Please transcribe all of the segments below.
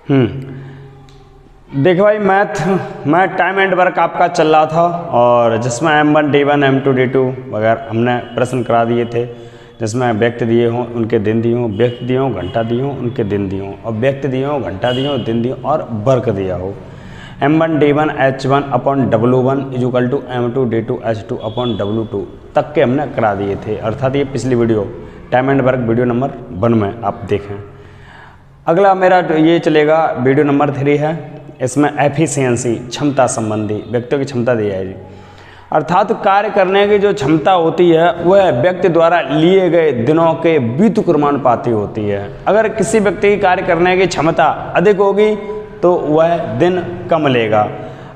देखो भाई मैं टाइम एंड वर्क आपका चल रहा था और जिसमें M1 D1 M2 D2 वगैरह हमने प्रश्न करा दिए थे, जिसमें व्यक्ति दिए हों उनके दिन दिए हों, व्यक्ति दिए हों घंटा दिए हों उनके दिन दिए हों, और व्यक्ति दिए हों घंटा दिए हों दिन दिए हों और वर्क दिया हो। M1 D1 H1 upon W1 equal to M2 D2 H2 upon W2 तक के हमने करा दिए थे, अर्थात ये पिछली video time and work video number 1 में आप देखें। अगला मेरा ये चलेगा वीडियो नंबर 3 है, इसमें एफिशिएंसी क्षमता संबंधी व्यक्तियों की क्षमता दी जाएगी, अर्थात कार्य करने की जो क्षमता होती है वह व्यक्ति द्वारा लिए गए दिनों के व्युत्क्रमानुपाती होती है। अगर किसी व्यक्ति की कार्य करने की क्षमता अधिक होगी तो वह दिन कम लेगा,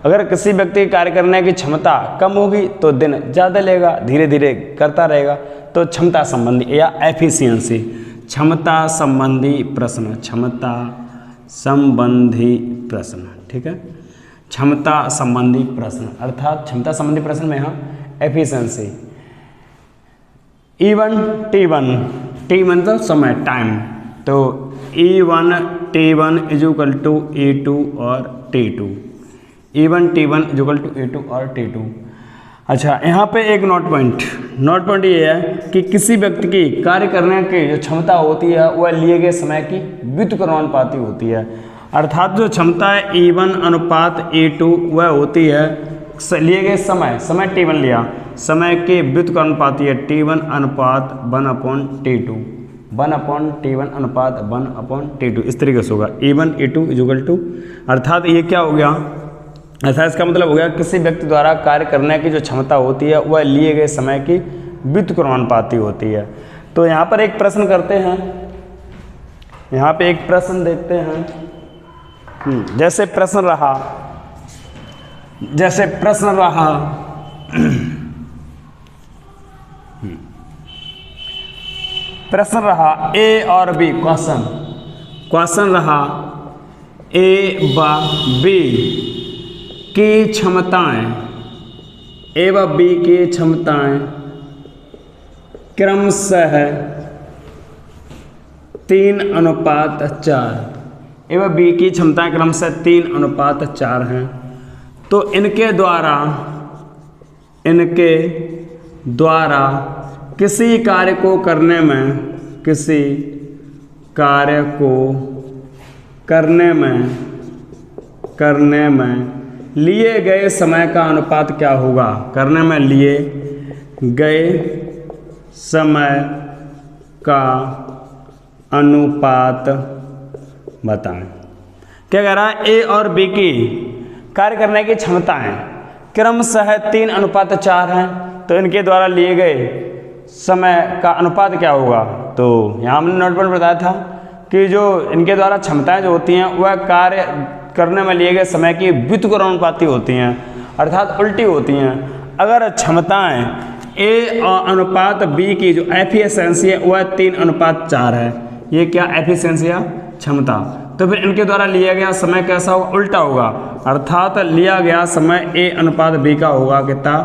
अगर किसी व्यक्ति की कार्य करने की क्षमता कम होगी तो दिन ज़्यादा लेगा, धीरे धीरे करता रहेगा। तो क्षमता संबंधी या एफिशिएंसी क्षमता संबंधी प्रश्न, क्षमता संबंधी प्रश्न, ठीक है, क्षमता संबंधी प्रश्न, अर्थात क्षमता संबंधी प्रश्न में यहाँ एफिशिएंसी E1 T1 तो समय टाइम, तो E1 T1 equal to E2 और T2, E1 T1 equal to E2 और T2। अच्छा, यहाँ पे एक नोट पॉइंट ये है कि किसी व्यक्ति की कार्य करने की जो क्षमता होती है वह लिए गए समय की व्युत्क्रमानुपाती होती है, अर्थात जो क्षमता है E1 अनुपात E2 वह होती है लिए गए समय T1 लिया, समय के व्युत्क्रमानुपाती है T1 अनुपात 1/T2, 1/T1 अनुपात 1/T2, इस तरीके से होगा E1 E2 इजुकल टू, अर्थात ये क्या हो गया, ऐसा इसका मतलब हो गया किसी व्यक्ति द्वारा कार्य करने की जो क्षमता होती है वह लिए गए समय की व्युत्क्रमानुपाती होती है। तो यहाँ पर एक प्रश्न करते हैं, यहाँ पे एक प्रश्न देखते हैं, जैसे प्रश्न रहा प्रश्न रहा A और B, क्वेश्चन रहा A व B की क्षमताएं, A व B की क्षमताएं क्रमशः 3:4, A व B की क्षमताएं क्रमशः 3:4 हैं। तो इनके द्वारा किसी कार्य को करने में लिए गए समय का अनुपात क्या होगा, करने में लिए गए समय का अनुपात बताएं। क्या कह रहा है, A और B की कार्य करने की क्षमताएं क्रमशः 3:4 हैं, तो इनके द्वारा लिए गए समय का अनुपात क्या होगा। तो यहाँ हमने नोट पॉइंट बताया था कि जो इनके द्वारा क्षमताएं जो होती हैं वह कार्य करने में लिए गए समय की व्युत्क्रमानुपाती होती हैं, अर्थात उल्टी होती हैं। अगर क्षमताएं A अनुपात B की जो एफिशिएंसी है वह 3:4 है, ये क्या एफिशिएंसी है क्षमता, तो फिर इनके द्वारा लिया गया समय कैसा होगा, उल्टा होगा, अर्थात लिया गया समय A अनुपात B का होगा कितना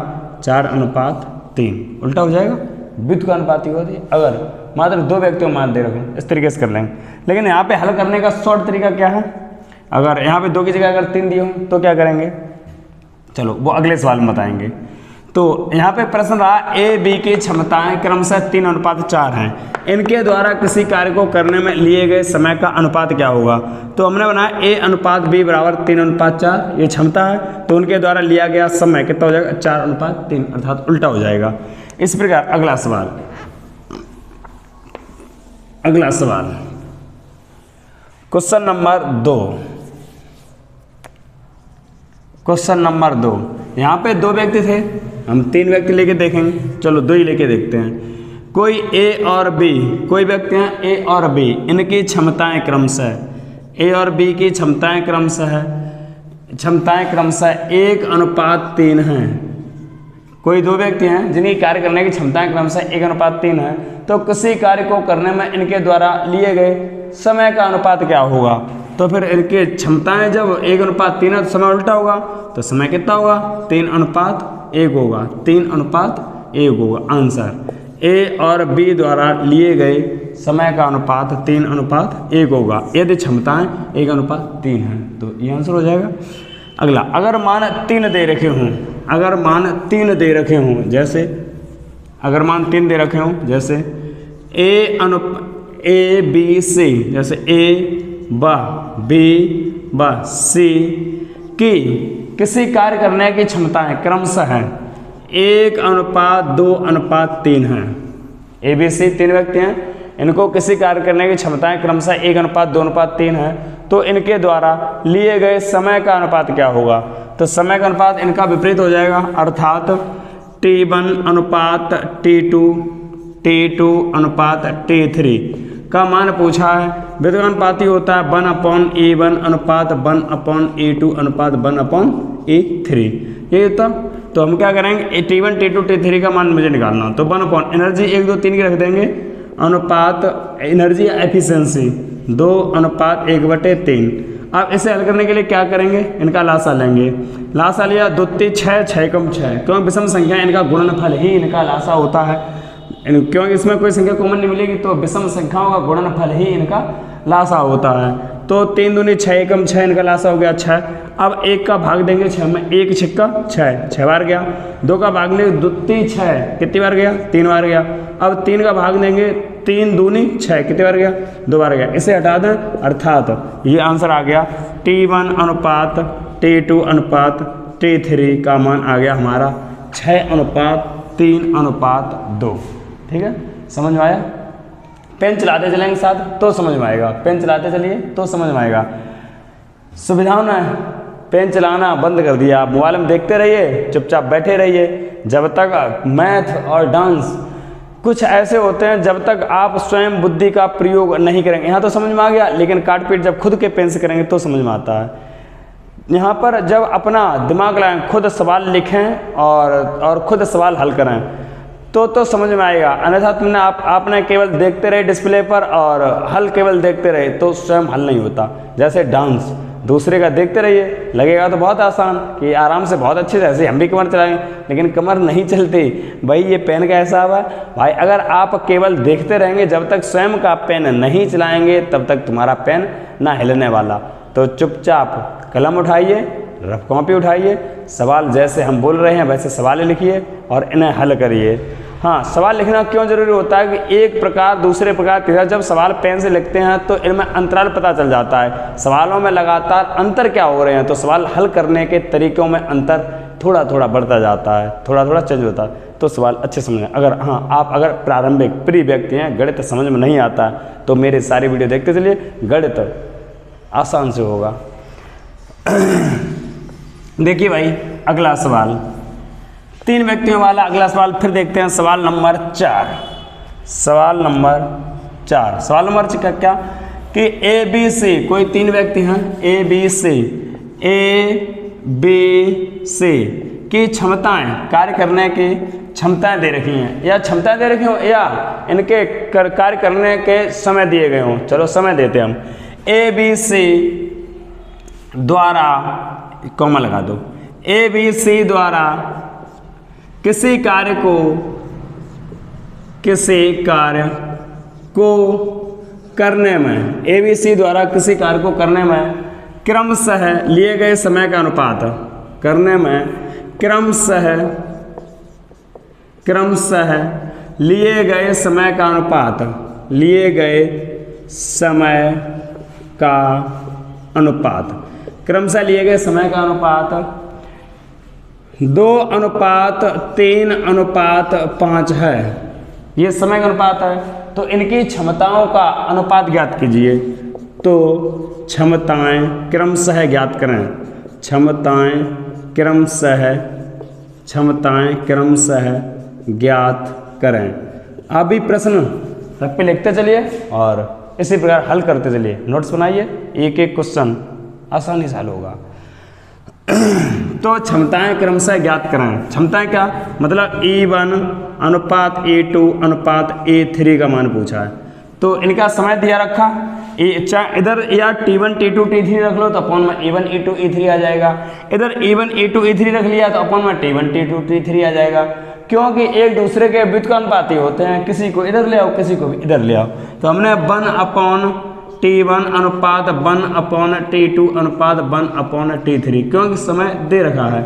4:3, उल्टा हो जाएगा, व्युत्क्रमानुपाती होती है। अगर मात्र 2 व्यक्तियों मान दे रखे इस तरीके से कर लेंगे, लेकिन यहाँ पे हल करने का शॉर्ट तरीका क्या है, अगर यहाँ पे 2 की जगह अगर 3 दिए हों तो क्या करेंगे, चलो वो अगले सवाल में बताएंगे। तो यहाँ पे प्रश्न रहा A B की क्षमताएं क्रमशः 3:4 हैं, इनके द्वारा किसी कार्य को करने में लिए गए समय का अनुपात क्या होगा। तो हमने बनाया A अनुपात B बराबर 3:4, ये क्षमता है, तो उनके द्वारा लिया गया समय कितना हो जाएगा 4:3, अर्थात उल्टा हो जाएगा। इस प्रकार अगला सवाल क्वेश्चन नंबर 2, यहाँ पे 2 व्यक्ति थे, हम 3 व्यक्ति लेके देखेंगे, चलो 2 ही लेके देखते हैं। कोई A और B, कोई व्यक्ति हैं A और B, इनकी क्षमताएं क्रमशः A और B की क्षमताएं क्रमशः 1:3 हैं। कोई 2 व्यक्ति हैं जिनकी कार्य करने की क्षमताएं क्रमशः 1:3 है, तो किसी कार्य को करने में इनके द्वारा लिए गए समय का अनुपात क्या होगा। तो फिर इनके क्षमताएं जब 1:3 है तो समय उल्टा होगा, तो समय कितना होगा 3:1 होगा, 3:1 होगा। आंसर A और B द्वारा लिए गए समय का अनुपात 3:1 होगा यदि क्षमताएं 1:3 हैं। तो ये आंसर हो जाएगा। अगला, अगर मान 3 दे रखे हों, अगर मान 3 दे रखे हों, जैसे अगर मान 3 दे रखे हों, जैसे ए बी सी, जैसे ए ब बी ब सी की किसी कार्य करने की क्षमताएं क्रमशः 1:2:3 हैं। ए बी सी 3 व्यक्ति हैं, इनको किसी कार्य करने की क्षमताएं क्रमशः 1:2:3 हैं। तो इनके द्वारा लिए गए समय का अनुपात क्या होगा? तो समय का अनुपात इनका विपरीत हो जाएगा, अर्थात T1 अनुपात T2, T2 अनुपात T3 का मान पूछा है। व्युत्क्रमानुपाती होता है 1/E1 अनुपात 1/E2 अनुपात 1/E3, ये होता। तो हम क्या करेंगे, T1 T2 T3 का मान मुझे निकालना, तो 1 एनर्जी 1 2 3 की रख देंगे, अनुपात एनर्जी एफिशिएंसी 2:1/3। अब इसे हल करने के लिए क्या करेंगे, इनका लासा लेंगे। लासा लिया, 2 3 6 6 कम 6, क्योंकि विषम संख्या इनका गुणनफल ही इनका लासा होता है, क्योंकि इसमें कोई संख्या कॉमन नहीं मिलेगी, तो विषम संख्याओं का गुणनफल ही इनका लासा होता है। तो 3 दूनी 6 कम 6, इनका लासा हो गया 6। अब 1 का भाग देंगे 6 में, 1 6 6 बार गया। 2 का भाग लेंगे 2 3 6, कितनी बार गया? 3 बार गया। अब 3 का भाग देंगे, 3 दूनी 6, कितनी बार गया? 2 बार गया। इसे हटा दें, अर्थात ये आंसर आ गया T1 अनुपात T2 अनुपात T3 का मान आ गया हमारा 6:3:2। ठीक है, समझ में आया? पेन चलाते चलेंगे साथ तो समझ में आएगा, पेन चलाते चलिए तो समझ में आएगा। सुविधाओं ने पेन चलाना बंद कर दिया, आप मोबाइल में देखते रहिए, चुपचाप बैठे रहिए। जब तक मैथ और डांस कुछ ऐसे होते हैं, जब तक आप स्वयं बुद्धि का प्रयोग नहीं करेंगे, यहाँ तो समझ में आ गया, लेकिन काट पीट जब खुद के पेन से करेंगे तो समझ में आता है। यहाँ पर जब अपना दिमाग लगाएं, खुद सवाल लिखें और खुद सवाल हल करें तो समझ में आएगा। अन्यथा तुमने आपने केवल देखते रहे डिस्प्ले पर और हल केवल देखते रहे तो स्वयं हल नहीं होता। जैसे डांस दूसरे का देखते रहिए, लगेगा तो बहुत आसान कि आराम से बहुत अच्छे से ऐसे हम भी कमर चलाएंगे, लेकिन कमर नहीं चलती। भाई ये पेन का हिसाब है भाई, अगर आप केवल देखते रहेंगे, जब तक स्वयं का पेन नहीं चलाएंगे तब तक तुम्हारा पेन ना हिलने वाला। तो चुपचाप कलम उठाइए, रफ कॉपी उठाइए, सवाल जैसे हम बोल रहे हैं वैसे सवाल लिखिए और इन्हें हल करिए। हाँ, सवाल लिखना क्यों जरूरी होता है कि एक प्रकार दूसरे प्रकार तीसरा, जब सवाल पेन से लिखते हैं तो इनमें अंतराल पता चल जाता है, सवालों में लगातार अंतर क्या हो रहे हैं, तो सवाल हल करने के तरीकों में अंतर थोड़ा थोड़ा बढ़ता जाता है, थोड़ा थोड़ा चेंज होता है, तो सवाल अच्छे समझें। अगर हाँ आप अगर प्रारंभिक प्री व्यक्ति हैं, गणित समझ में नहीं आता तो मेरी सारी वीडियो देखते चलिए, गणित आसान से होगा। देखिए भाई अगला सवाल, 3 व्यक्तियों वाला अगला सवाल फिर देखते हैं। सवाल नंबर 4, सवाल नंबर 4, सवाल नंबर क्या कि ए बी सी, कोई 3 व्यक्ति हैं, ए बी सी की क्षमताएं, कार्य करने की क्षमताएं दे रखी हैं, या क्षमताएं दे रखी हों या इनके कार्य करने के समय दिए गए हों। चलो समय देते हैं हम। ए बी सी द्वारा, कॉमा लगा दो, ए बी सी द्वारा किसी कार्य को करने में, ए बी सी द्वारा किसी कार्य को करने में क्रमशः लिए गए समय का अनुपात, करने में क्रमशः लिए गए समय का अनुपात, लिए गए समय का अनुपात, क्रमशः लिए गए समय का अनुपात 2:3:5 है। ये समय का अनुपात है, तो इनकी क्षमताओं का अनुपात ज्ञात कीजिए। तो क्षमताएं क्रमशः ज्ञात करें, क्षमताएं क्रमशः ज्ञात करें। आप भी प्रश्न रख पे लिखते चलिए और इसी प्रकार हल करते चलिए, नोट्स बनाइए, एक एक क्वेश्चन आसानी से हल होगा। तो क्षमताएं क्रमशः ज्ञात करें। क्षमताएं क्या मतलब, E1 अनुपात E2 अनुपात E3 का मान पूछा है, तो इनका समय दिया रखा, इधर या T1 T2 T3 रख लो तो अपॉन में E1 E2 E3 आ जाएगा, इधर E1 E2 E3 रख लिया तो अपॉन में T1 T2 T3 आ जाएगा। क्योंकि एक दूसरे के व्युत्क्रमानुपाती होते हैं, किसी को इधर ले आओ किसी को भी इधर ले आओ। तो हमने 1/T1 अनुपात 1/T2 अनुपात 1/T3, क्योंकि समय दे रखा है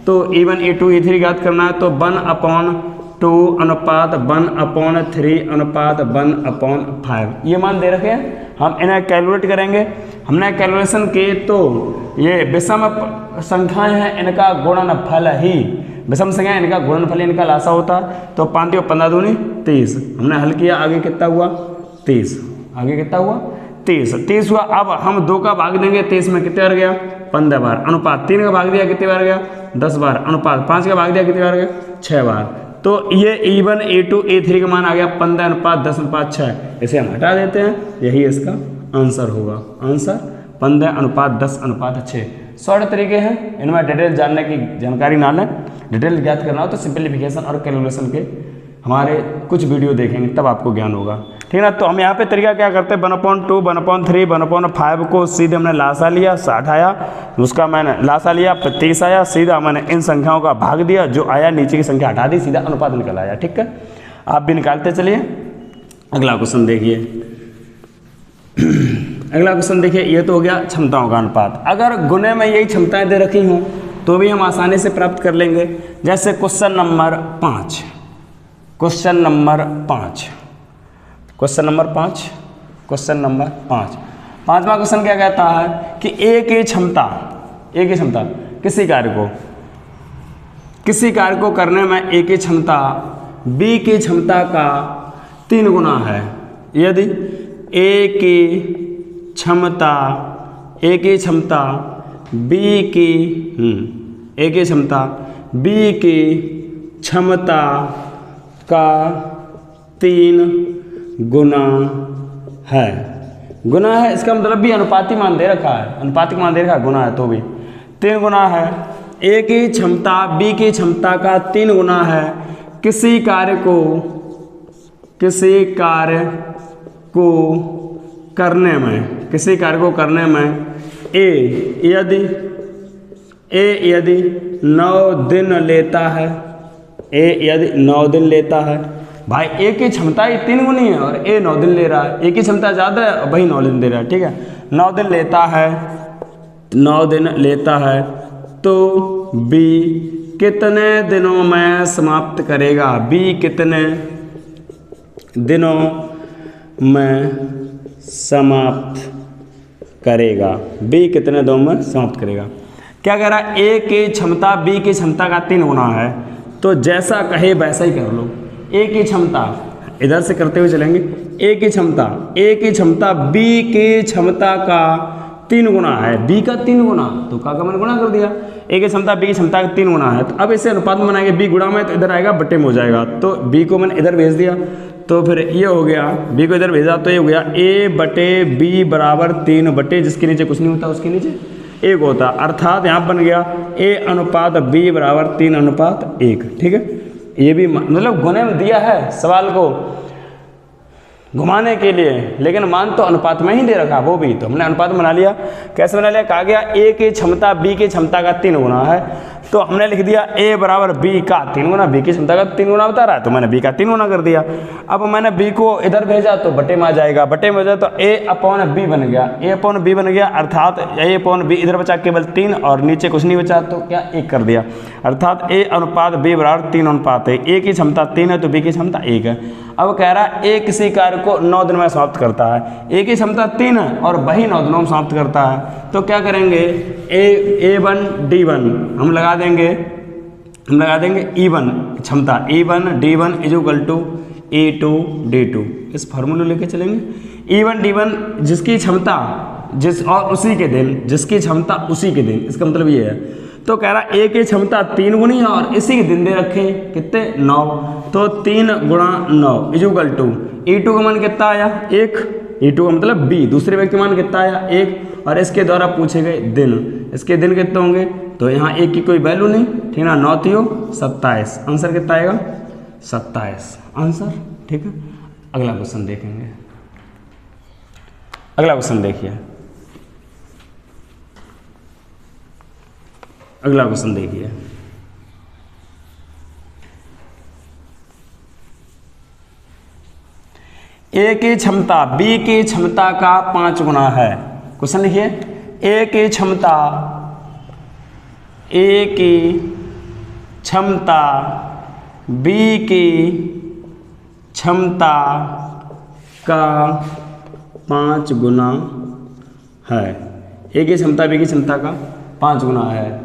तो E1 E2 E3 ज्ञात करना है, तो 1/2 अनुपात 1/3 अनुपात 1/5 ये मान दे रखे हैं। हम इन्हें कैलकुलेट करेंगे। हमने कैलकुलेशन किए तो ये विषम संख्याएं हैं, इनका गुणनफल ही विषम संख्या, इनका गुणनफल इनका लासा होता है। तो 5 × 15 दूनी 30, हमने हल किया, आगे कितना हुआ 30, आगे कितना हुआ 30 हुआ। अब हम 2 का भाग देंगे 30 में, कितने बार गया 15 बार, अनुपात 3 का भाग दिया कितने बार गया 10 बार, अनुपात 5 का भाग दिया कितने बार गया 6 बार। तो ये E1 E2 E3 का मान आ गया 15/10/6, इसे हम हटा देते हैं, यही इसका आंसर होगा। आंसर 15/10/6। शॉर्ट तरीके हैं, इनमें डिटेल जानने की जानकारी ना लें, डिटेल ज्ञात करना हो तो सिंप्लीफिकेशन और कैलकुलेशन के हमारे कुछ वीडियो देखेंगे तब आपको ज्ञान होगा, ठीक है ना। तो हम यहाँ पे तरीका क्या करते हैं, 1/2 1/3 1/5 को सीधे हमने लासा लिया, 60 आया, उसका मैंने लासा लिया 30 आया, सीधा मैंने इन संख्याओं का भाग दिया, जो आया नीचे की संख्या हटा दी, सीधा अनुपात निकल आया, ठीक है। आप भी निकालते चलिए। अगला क्वेश्चन देखिए, अगला क्वेश्चन देखिए, ये तो हो गया क्षमताओं का अनुपात। अगर गुणे में यही क्षमताएं दे रखी हों तो भी हम आसानी से प्राप्त कर लेंगे। जैसे question number 5, question number 5, question number 5, question number 5, पांचवा क्वेश्चन क्या कहता है कि एक ही क्षमता किसी कार्य को करने में एक ही क्षमता बी की क्षमता का 3 गुना है। यदि एक ही क्षमता बी की क्षमता का 3 गुना है। इसका मतलब भी अनुपातिक मान दे रखा है, गुना है तो भी 3 गुना है। एक ही क्षमता बी की क्षमता का 3 गुना है किसी कार्य को करने में यदि 9 दिन लेता है, भाई एक की क्षमता ही 3 गुनी है और ए 9 दिन ले रहा है, एक की क्षमता ज़्यादा है और वही 9 दिन दे रहा है, ठीक है। 9 दिन लेता है तो बी कितने दिनों में समाप्त करेगा, बी कितने दिनों में समाप्त करेगा। क्या कह रहा है, ए की क्षमता बी की क्षमता का 3 गुना है, तो जैसा कहे वैसा ही कर लो। ए की क्षमता इधर से करते हुए चलेंगे, ए की क्षमता बी की क्षमता का 3 गुना है, बी का 3 गुना, तो का मैंने गुणा कर दिया। ए की क्षमता बी की क्षमता का 3 गुना है, तो अब इसे अनुपात में बनाएंगे, बी गुणा में तो इधर आएगा बट्टे में हो जाएगा, तो बी को मैंने इधर भेज दिया, तो फिर ये हो गया, बी को इधर भेजा तो ये हो गया A/B बराबर 3 बटे जिसके नीचे कुछ नहीं होता उसके नीचे 1 होता, अर्थात यहाँ बन गया A/B बराबर 3/1, ठीक है। ये भी मतलब गुणे में दिया है सवाल को घुमाने के लिए, लेकिन मान तो अनुपात में ही दे रखा, वो भी तो हमने अनुपात बना लिया। कैसे बना लिया, कहा गया ए की क्षमता बी की क्षमता का 3 गुना है, तो हमने लिख दिया ए बराबर बी का 3 गुना, बी की क्षमता का 3 गुना बता रहा है तो मैंने बी का 3 गुना कर दिया। अब मैंने बी को इधर भेजा तो बटे में आ जाएगा, बटे में हो जाए तो A/B बन गया, A/B बन गया, अर्थात A/B इधर बचा केवल 3 और नीचे कुछ नहीं बचा तो क्या 1 कर दिया, अर्थात A/B बराबर 3 है। ए की क्षमता 3 है तो बी की क्षमता 1 है। अब कह रहा है ए किसी कार्य को 9 दिन में समाप्त करता है, ए की क्षमता 3 है और वही 9 दिनों में समाप्त करता है, तो क्या करेंगे A1 D1 हम लगा देंगे E1 क्षमता E1 D1 = E2 D2, इस फार्मूले लेके चलेंगे। E1 D1 जिसकी क्षमता जिसकी क्षमता उसी के दिन, इसका मतलब ये है। तो कह रहा है ए की क्षमता 3 गुनी है और इसी के दिन दे रखे कितने 9, तो 3 × 9 = E2 का मान कितना आया 1, E2 का मतलब B, दूसरे व्यक्ति मान कितना आया 1, और इसके द्वारा पूछे गए दिन, इसके दिन कितने होंगे, तो यहाँ 1 की कोई वैल्यू नहीं, ठीक ना, 9 × 27, आंसर कितना आएगा 27 आंसर, ठीक है। अगला क्वेश्चन देखेंगे, अगला क्वेश्चन देखिए, ए की क्षमता बी की क्षमता का 5 गुना है। क्वेश्चन लिखिए, ए की क्षमता बी की क्षमता का 5 गुना है। ए की क्षमता बी की क्षमता का 5 गुना है।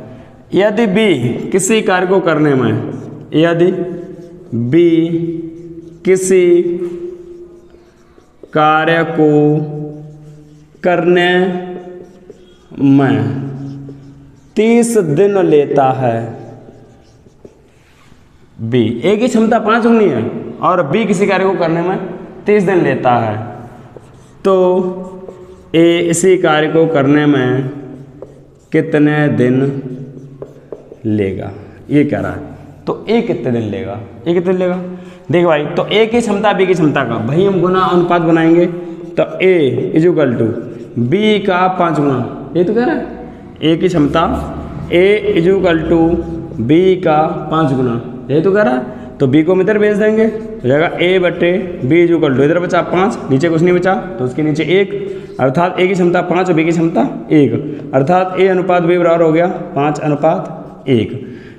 यदि बी किसी कार्य को करने में, यदि बी किसी कार्य को करने में 30 दिन लेता है, बी ए की क्षमता 5 गुनी है और बी किसी कार्य को करने में 30 दिन लेता है, तो ए इसी कार्य को करने में कितने दिन लेगा, ये कह रहा है। तो ए कितने दिन लेगा, ए कितने दिन लेगा, देख भाई, तो ए की क्षमता बी की क्षमता का, भाई हम गुना अनुपात बनाएंगे, तो ए इज इक्वल टू बी का 5 गुना, ये तो कह रहा है ए की क्षमता ए इज इक्वल टू बी का 5 गुना, ये तो कह रहा है। तो बी को हम इधर भेज देंगे, हो जाएगा ए बटे बी इज इक्वल टू, इधर बचा 5, नीचे कुछ नहीं बचा तो उसके नीचे 1, अर्थात ए की क्षमता 5 और बी की क्षमता 1, अर्थात ए अनुपात बी बराबर हो गया 5:1।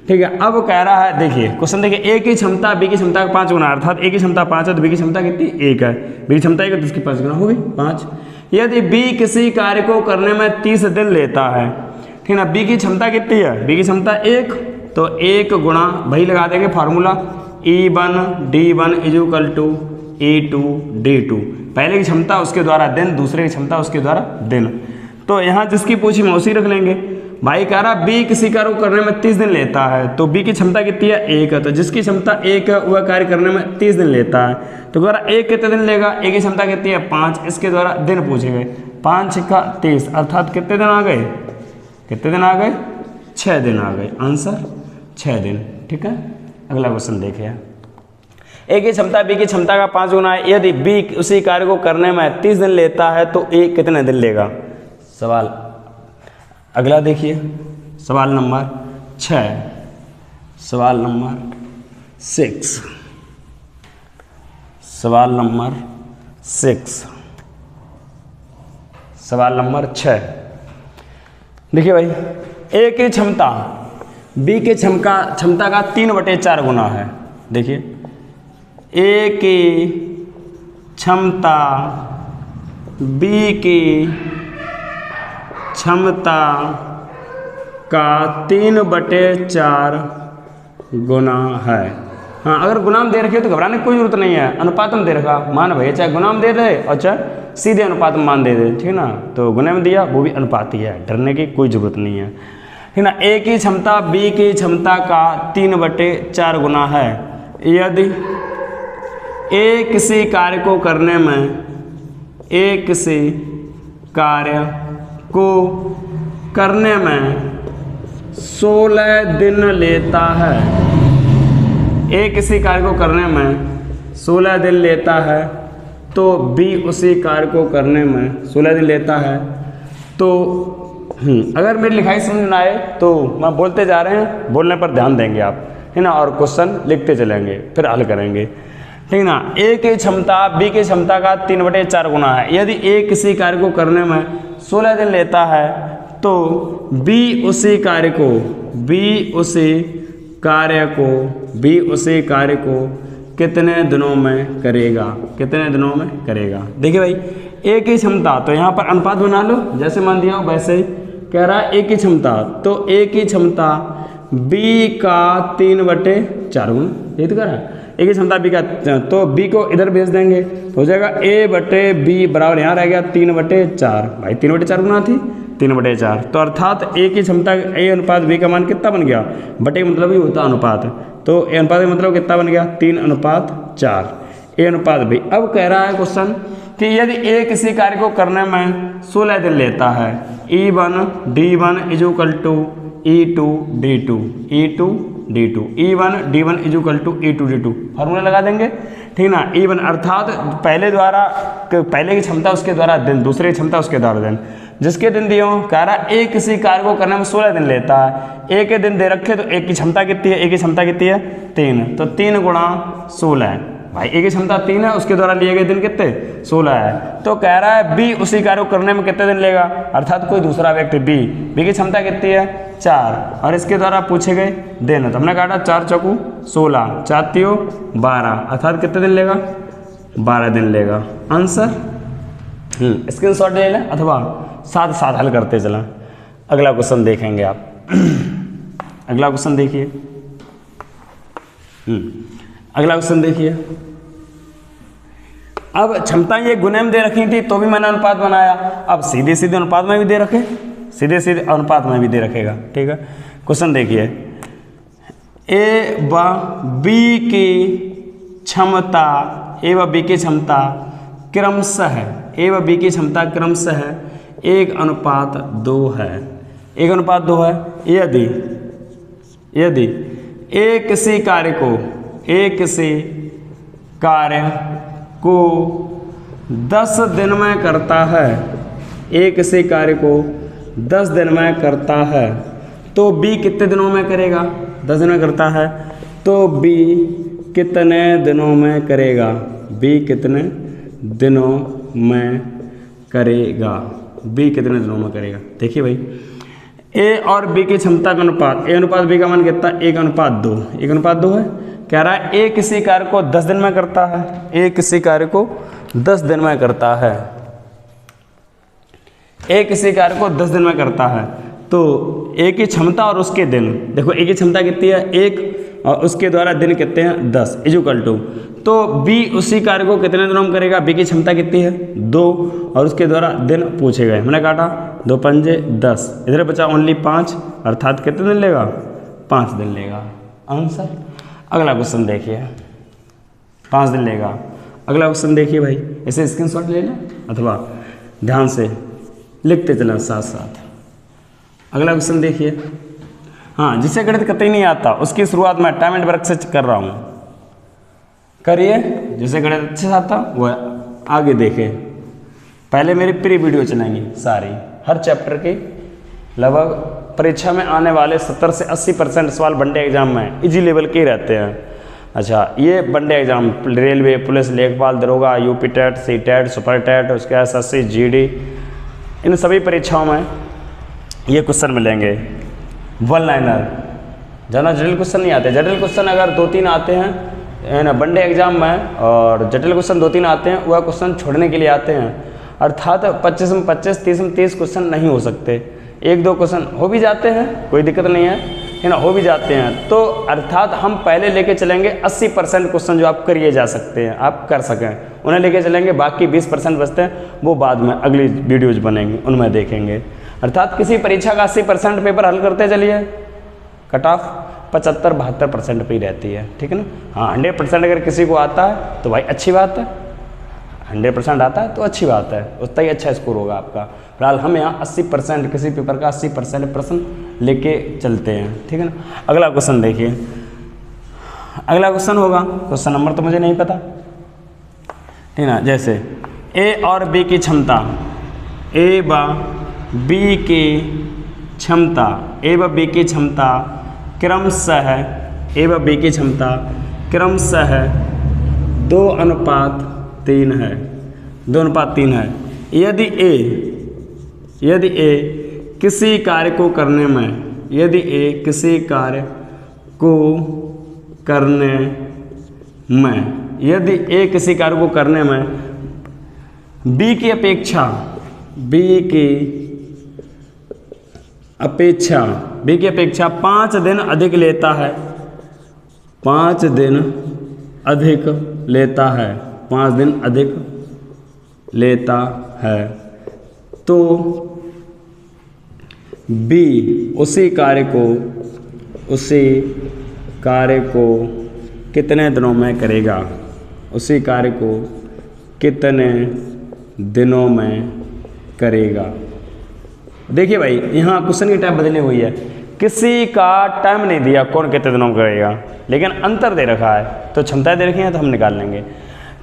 ठीक है, अब कह रहा है, देखिए क्वेश्चन देखिए, ए की क्षमता बी की क्षमता का 5 गुना, अर्थात ए की क्षमता 5 है तो बी की क्षमता कितनी 1 है, बी की क्षमता 1 है तो उसकी 5 गुना हो गई 5। यदि बी किसी कार्य को करने में 30 दिन लेता है, ठीक है ना, बी की क्षमता कितनी है, बी की क्षमता 1, तो 1 गुणा, वही लगा देंगे formula E1 D1 is equal to E2 D2, पहले की क्षमता उसके द्वारा दिन, दूसरे की क्षमता उसके द्वारा दिन। तो यहाँ जिसकी पूछी मौसी रख लेंगे। भाई कह रहा बी किसी कार्य को करने में 30 दिन लेता है, तो बी की क्षमता कितनी है 1 है, तो जिसकी क्षमता 1 है वह कार्य करने में 30 दिन लेता है, तो कह रहा 1 कितने दिन लेगा, ए की क्षमता कितनी है 5, इसके द्वारा दिन पूछे गए, 5 का 30, अर्थात कितने दिन आ गए, कितने दिन आ गए 6 दिन आ गए, आंसर 6 दिन। ठीक है, अगला क्वेश्चन देखिए, ए की क्षमता बी की क्षमता का 5 गुना है, यदि बी उसी कार्य को करने में 30 दिन लेता है तो ए कितने दिन लेगा। सवाल अगला देखिए, सवाल नंबर 6, सवाल नंबर 6, सवाल नंबर 6, सवाल नंबर 6। देखिए भाई, ए की क्षमता बी के क्षमता का 3/4 गुना है। देखिए, ए की क्षमता बी की क्षमता का 3/4 गुना है। हाँ, अगर गुनाम दे रखे तो घबराने की कोई जरूरत नहीं है, अनुपात में दे रखा मान भैया, चाहे गुनाम दे दे और चाहे सीधे अनुपात में मान दे दे, ठीक है ना, तो गुने में दिया वो भी अनुपात ही है, डरने की कोई जरूरत नहीं है, ठीक ना। ए की क्षमता बी की क्षमता का 3/4 गुना है। यदि ए किसी कार्य को करने में, ए किसी कार्य को करने में 16 दिन लेता है, ए किसी कार्य को करने में 16 दिन लेता है, तो बी उसी कार्य को करने में 16 दिन लेता है, तो अगर मेरी लिखाई समझ में आए तो मैं बोलते जा रहे हैं, बोलने पर ध्यान देंगे आप, है ना, और क्वेश्चन लिखते चलेंगे फिर हल करेंगे, ठीक ना। ए की क्षमता बी की क्षमता का 3/4 गुना है। यदि ए किसी कार्य को करने में 16 दिन लेता है, तो बी उसी कार्य को कितने दिनों में करेगा, कितने दिनों में करेगा। देखिए भाई, ए की क्षमता, तो यहाँ पर अनुपात बना लो, जैसे मान दिया हो वैसे ही। कह रहा है ए की क्षमता, तो ए की क्षमता बी का 3/4 गुना, ये तो कह रहा है ए की क्षमता बी का, तो बी को इधर भेज देंगे, हो जाएगा ए बटे बी बराबर, यहाँ रह गया 3/4, भाई 3/4 गुना थी 3/4, तो अर्थात ए की क्षमता ए अनुपात बी का मान कितना बन गया, बटे मतलब ही होता अनुपात, तो ए अनुपात का मतलब कितना बन गया 3:4, ए अनुपात बी। अब कह रहा है क्वेश्चन कि यदि ए किसी कार्य को करने में 16 दिन लेता है, E1 D1 is equal to E2 D2, E2 D2, E1 D1 is equal to E2 D2, formula लगा देंगे, ठीक ना। E1 अर्थात पहले की क्षमता उसके द्वारा दिन, दूसरे की क्षमता उसके द्वारा दिन, जिसके दिन दिए हो, कह रहा है ए किसी कार्य को करने में 16 दिन लेता है, ए के दिन दे रखे, तो ए की क्षमता कितनी है, ए की क्षमता कितनी है 3, तो 3 गुणा 16, भाई ए की क्षमता 3 है, उसके द्वारा लिए गए दिन कितने 16 है। तो कह रहा है बी उसी कार्य को करने में कितने दिन लेगा, अर्थात कोई दूसरा व्यक्ति बी की क्षमता कितनी है 4 और इसके द्वारा पूछे गए दिन है। तो हमने काटा 4 चौकू 16, 4 तियो 12, अर्थात कितने दिन लेगा 12 दिन लेगा। आंसर स्क्रीनशॉट ले लें अथवा साथ साथ हल करते चलें। अगला क्वेश्चन देखेंगे आप। अगला क्वेश्चन देखिए। अगला क्वेश्चन देखिए। अब क्षमता ये गुणे में दे रखी थी तो भी मैंने अनुपात बनाया, अब सीधे सीधे अनुपात में भी दे रखे, सीधे सीधे अनुपात में भी दे रखेगा। ठीक है, क्वेश्चन देखिए। ए व बी की क्षमता, ए व बी की क्षमता क्रमशः, ए व बी की क्षमता क्रमशः 1:2 है। 1:2 है। यदि ए किसी कार्य को 10 दिन में करता है, ए किसी कार्य को 10 दिन में करता है तो बी कितने दिनों में करेगा, 10 दिन में करता है तो बी कितने दिनों में करेगा, बी कितने दिनों में करेगा, बी कितने दिनों में करेगा। देखिए भाई, ए और बी की क्षमता का अनुपात, ए अनुपात बी का मान कितना 1:2, 1:2 है। कह रहा है ए किसी कार्य को 10 दिन में करता है, ए किसी कार्य को 10 दिन में करता है, ए किसी कार्य को 10 दिन में करता है तो ए की क्षमता और उसके दिन, देखो ए की क्षमता कितनी है 1 और उसके द्वारा दिन कितने हैं 10 इक्वल टू, तो बी उसी कार्य को कितने दिनों में करेगा, बी की क्षमता कितनी है 2 और उसके द्वारा दिन पूछे गए। हमने काटा 2 पंजे 10, इधर बचा ओनली 5, अर्थात कितने दिन लेगा 5 दिन लेगा। आंसर। अगला क्वेश्चन देखिए, 5 दिन लेगा। अगला क्वेश्चन देखिए भाई, इसे स्क्रीनशॉट ले लें अथवा ध्यान से लिखते चलें साथ साथ। अगला क्वेश्चन देखिए। हाँ, जिसे गणित कतई नहीं आता उसकी शुरुआत मैं टाइम एंड वर्क से कर रहा हूँ, करिए। जिसे गणित अच्छे से आता वह आगे देखे। पहले मेरी प्री वीडियो चलेंगी सारी, हर चैप्टर की लगभग परीक्षा में आने वाले 70 से 80% सवाल वनडे एग्जाम में इजी लेवल के ही रहते हैं। अच्छा, ये वनडे एग्जाम रेलवे, पुलिस, लेखपाल, दरोगा, UP TET, C TET, super TET, उसके SSC, GD, इन सभी परीक्षाओं में ये क्वेश्चन मिलेंगे। वन लाइनर, ज़्यादा जटिल क्वेश्चन नहीं आते। जटिल क्वेश्चन अगर 2-3 आते हैं ना वनडे एग्जाम में, और जटिल क्वेश्चन 2-3 आते हैं, वह क्वेश्चन छोड़ने के लिए आते हैं। अर्थात 25 में 25, 30 में 30 क्वेश्चन नहीं हो सकते। 1-2 क्वेश्चन हो भी जाते हैं, कोई दिक्कत नहीं है ना, हो भी जाते हैं। तो अर्थात हम पहले लेके चलेंगे 80% क्वेश्चन जो आप करिए जा सकते हैं, आप कर सकें, उन्हें लेके चलेंगे। बाकी 20% बचते हैं, वो बाद में अगली वीडियोज बनेंगी, उनमें देखेंगे। अर्थात किसी परीक्षा का 80% पेपर हल करते चलिए, कट ऑफ 75-72% पे ही रहती है। ठीक है ना। हाँ, 100% अगर किसी को आता है तो भाई अच्छी बात है, 100% आता है तो अच्छी बात है, उतना ही अच्छा स्कोर होगा आपका। फिलहाल हम यहाँ 80% किसी पेपर का 80% प्रश्न लेके चलते हैं। ठीक है ना। अगला क्वेश्चन देखिए। अगला क्वेश्चन होगा, क्वेश्चन नंबर तो मुझे नहीं पता, ठीक है ना। जैसे ए और बी की क्षमता, ए व बी की क्षमता, ए व बी की क्षमता क्रमशः, ए व बी की क्षमता क्रमशः 2:3 है, 2:3 है। यदि ए किसी कार्य को करने में, यदि ए किसी कार्य को करने में, यदि ए किसी कार्य को करने में बी की अपेक्षा, बी की अपेक्षा 5 दिन अधिक लेता है, 5 दिन अधिक लेता है, 5 दिन अधिक लेता है, तो बी उसी कार्य को कितने दिनों में करेगा, उसी कार्य को कितने दिनों में करेगा। देखिए भाई, यहाँ क्वेश्चन की टाइप बदली हुई है, किसी का टाइम नहीं दिया कौन कितने दिनों में करेगा, लेकिन अंतर दे रखा है, तो क्षमताएं दे रखी हैं तो हम निकाल लेंगे।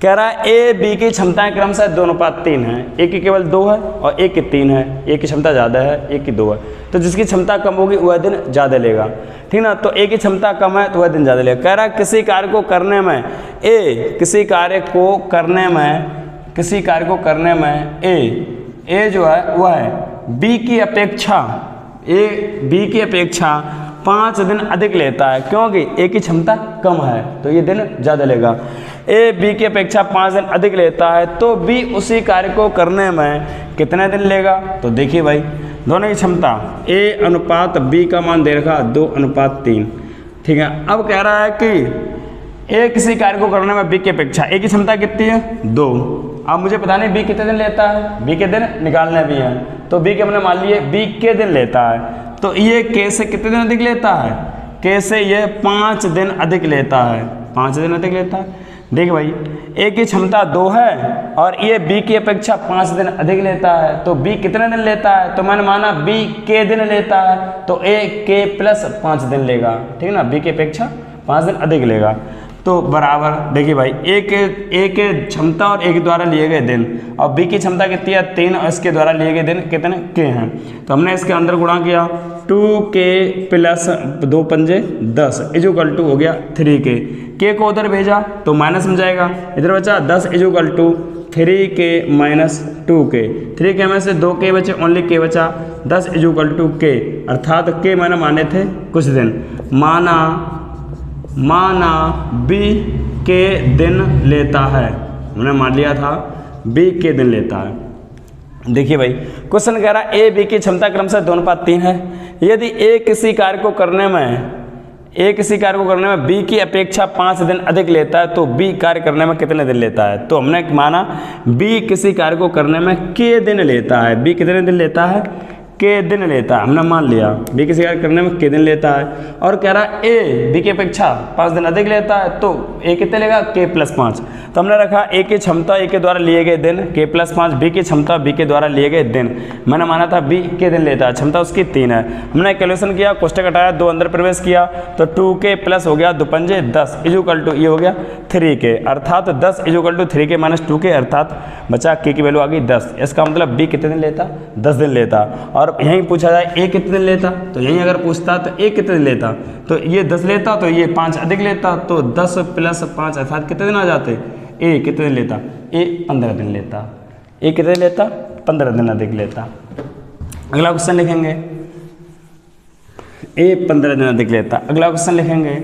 कह रहा है ए बी की क्षमताएं क्रमशः 2:3 है, एक की केवल 2 है और एक की 3 है, एक की क्षमता ज़्यादा है एक की 2 है, तो जिसकी क्षमता कम होगी वह दिन ज़्यादा लेगा, ठीक ना। तो ए की क्षमता कम है तो वह दिन ज़्यादा लेगा। कह रहा है किसी कार्य को करने में किसी कार्य को करने में ए जो है वह है बी की अपेक्षा 5 दिन अधिक लेता है, क्योंकि ए की क्षमता कम है तो ये दिन ज़्यादा लेगा। ए बी की अपेक्षा 5 दिन अधिक लेता है तो बी उसी कार्य को करने में कितने दिन लेगा। तो देखिए भाई दोनों की क्षमता ए अनुपात बी का मान दे रखा 2:3, ठीक है। अब कह रहा है कि ए किसी कार्य को करने में बी की अपेक्षा, ए की क्षमता कितनी है 2। अब मुझे पता नहीं बी कितने दिन लेता है, बी के दिन निकालने भी हैं, तो बी के हमने मान लिए बी के दिन लेता है, तो ये के से कितने दिन अधिक लेता है, के से ये 5 दिन अधिक लेता है, 5 दिन अधिक लेता है। देख भाई ए की क्षमता 2 है और ये बी की अपेक्षा 5 दिन अधिक लेता है, तो बी कितने दिन लेता है, तो मैंने माना बी के दिन लेता है, तो ए के प्लस 5 दिन लेगा, ठीक है ना, बी की अपेक्षा 5 दिन अधिक लेगा। तो बराबर देखिए भाई ए के क्षमता और ए के द्वारा लिए गए दिन और बी की क्षमता कितनी है 3 और इसके द्वारा लिए गए दिन कितने के हैं, तो हमने इसके अंदर गुणा किया 2k प्लस 2 पंजे 10 इजुकल टू हो गया 3k, के को उधर भेजा तो माइनस में जाएगा, इधर बचा 10 equal to 3k minus 2k, 3k में से 2k बचे ओनली k बचा 10 इजुकल टू k, अर्थात k मैंने माने थे कुछ दिन, माना बी के दिन लेता है, हमने मान लिया था बी के दिन लेता है। देखिए भाई क्वेश्चन कह रहा है ए बी की क्षमता क्रमशः 2:3 है, यदि ए किसी कार्य को करने में बी की अपेक्षा 5 दिन अधिक लेता है तो बी कार्य करने में कितने दिन लेता है। तो हमने माना बी किसी कार्य को करने में के दिन लेता है, बी कितने दिन लेता है के दिन लेता है, हमने मान लिया बी किसी कार्य करने में के दिन लेता है, और कह रहा है ए बी की अपेक्षा 5 दिन अधिक लेता है तो ए कितने लेगा के प्लस 5, तो हमने रखा ए की क्षमता ए के द्वारा लिए गए दिन के प्लस 5, बी की क्षमता बी के द्वारा लिए गए दिन, मैंने माना था बी के दिन लेता है, क्षमता उसकी 3 है, हमने कैलकुलेशन किया कोष्टक हटाया 2 अंदर प्रवेश किया तो 2k प्लस हो गया 2 पंजे 10 इजुकल टू ये हो गया 3k, अर्थात 10 equal to 3k minus 2k, अर्थात बचा k की वैल्यू आ गई 10। इसका मतलब बी कितने दिन लेता 10 दिन लेता, और यहीं पूछा जाए ए कितने दिन लेता, तो यहीं अगर पूछता तो ए कितने दिन लेता, तो ये 10 लेता तो ये 5 अधिक लेता, तो 10 प्लस 5 अर्थात कितने दिन आ जाते, ए कितने दिन लेता, ए 15 दिन लेता, ए कितने दिन लेता 15 दिन अधिक लेता। अगला क्वेश्चन लिखेंगे ए 15 दिन अधिक लेता, अगला क्वेश्चन लिखेंगे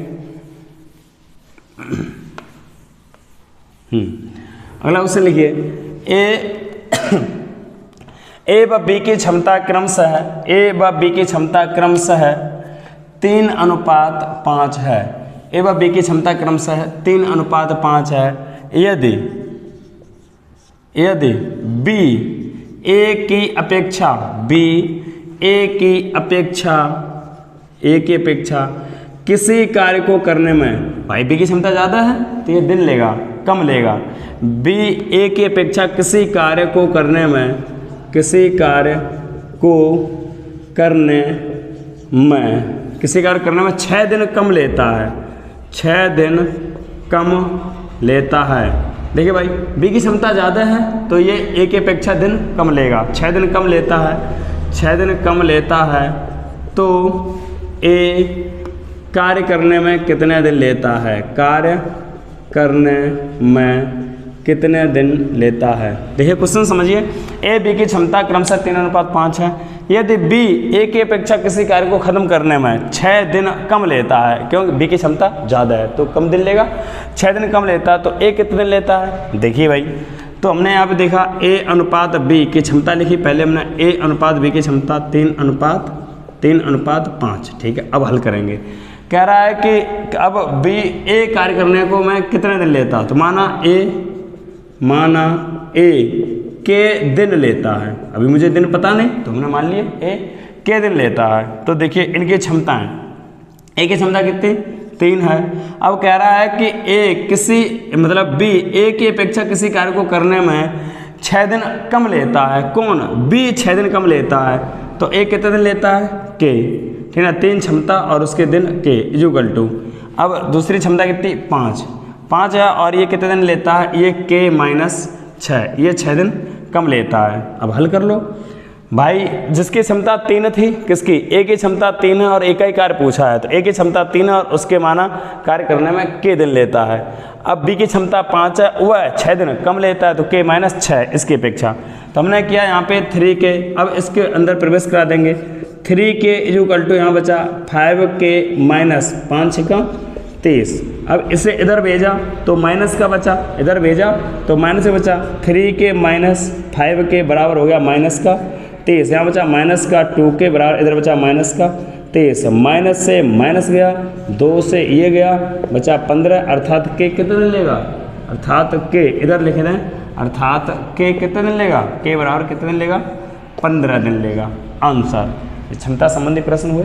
अगला क्वेश्चन लिखिए ए व बी की क्षमता क्रमशः 3:5 है, ए व बी की क्षमता क्रमशः 3:5 है, यदि बी ए की अपेक्षा किसी कार्य को करने में, भाई बी की क्षमता ज़्यादा है तो ये दिन लेगा कम लेगा, बी ए की अपेक्षा किसी कार्य को करने में 6 दिन कम लेता है, 6 दिन कम लेता है। देखिए भाई बी की क्षमता ज़्यादा है तो ये ए की अपेक्षा दिन कम लेगा, 6 दिन कम लेता है, 6 दिन कम लेता है तो ए कार्य करने में कितने दिन लेता है, कार्य करने में कितने दिन लेता है। देखिए क्वेश्चन समझिए, ए बी की क्षमता क्रमशः 3:5 है, यदि बी ए की अपेक्षा किसी कार्य को खत्म करने में 6 दिन कम लेता है, क्योंकि बी की क्षमता ज़्यादा है तो कम दिन लेगा, 6 दिन कम लेता है तो ए कितने दिन लेता है। देखिए भाई तो हमने यहाँ पे देखा ए अनुपात बी की क्षमता लिखी, पहले हमने ए अनुपात बी की क्षमता 3:5, ठीक है। अब हल करेंगे, कह रहा है कि अब बी ए कार्य करने को मैं कितने दिन लेता, तो माना ए के दिन लेता है, अभी मुझे दिन पता नहीं तो हमने मान लिया ए के दिन लेता है। तो देखिए इनकी क्षमताएं, ए की क्षमता कितनी 3 है, अब कह रहा है कि बी ए की अपेक्षा किसी कार्य को करने में 6 दिन कम लेता है, कौन बी 6 दिन कम लेता है, तो ए कितने दिन लेता है के, ठीक है, 3 क्षमता और उसके दिन के इजुकल टू, अब दूसरी क्षमता कितनी 5 है और ये कितने दिन लेता है, ये k माइनस 6, ये 6 दिन कम लेता है। अब हल कर लो भाई, जिसकी क्षमता 3 थी, किसकी, ए की क्षमता 3 है और ए का ही कार्य पूछा है, तो ए की क्षमता 3 है और उसके माना कार्य करने में k दिन लेता है। अब बी की क्षमता 5 है, वह 6 दिन कम लेता है, तो k माइनस 6 इसकी अपेक्षा। तो हमने किया यहाँ पे 3k, अब इसके अंदर प्रवेश करा देंगे। 3k इक्वल टू यहाँ बचा 5k माइनस 5 का 30। अब इसे इधर भेजा तो माइनस का बचा, इधर भेजा तो माइनस का बचा। 3k माइनस 5k बराबर हो गया माइनस का 30, यहाँ बचा माइनस का 2k बराबर, इधर बचा माइनस का 30। माइनस से माइनस गया, 2 से ये गया, बचा 15, अर्थात k कितने दिन लेगा, अर्थात k इधर लिख दें, अर्थात k कितने दिन लेगा, k बराबर कितने दिन लेगा, 15 दिन लेगा। आंसर। क्षमता संबंधी प्रश्न हुए।